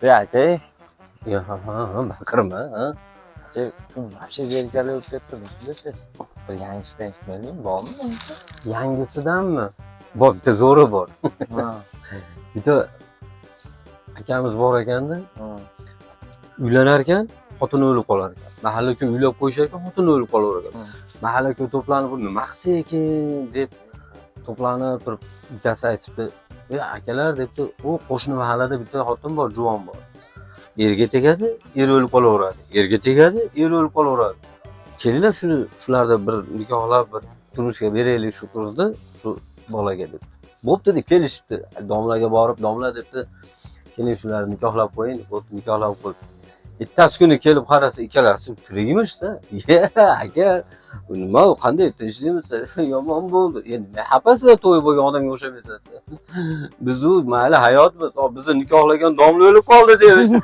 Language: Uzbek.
aka Ya baqirma, ha. вообще zerikali bo'lib ketdingiz siz. Bir yangisidan eshitmadingmi, bormi? Yangisidanmi? Bor, bitta zo'ri bor. Ha. Bitta akamiz bor ekanda, Ha. uylanar ekan, xotini o'lib qolar ekan. Mahalla-ko'y uylab qo'yishar ekan, xotini o'lib qolar ekan. Mahalla-ko'y to'planib, "Bu nima qilsa ekan?" deb to'planib turib, bittasi aytibdi, "Ey akalar," debdi, "u qo'shni mahallada bitta xotin bor, juvon bor. Erga tegadi, er o'lib qolaveradi. Erga tegadi, er o'lib qolaveradi. Kelinglar shularda bir nikohlab, bir turmushga beraylik shu qizni, shu bolaga," deb. Bo'pti deb kelishibdi. Domlaga borib, domla debdi, "Keling shularni nikohlab qo'ying." Bo'pti, nikohlab qo'ydi. Ertasi kuni kelib qarasa, ikkalasi tirikmishda. "Ye, aka, bu nima, u qanday tinchlikmi? Yomon bo'ldi. Endi nima xafasizlar to'y bo'lgan odamga o'xshamaysiz. Biz u mayli hayotmiz. Bizni nikohlagan domla o'lib qoldi" deyishdi.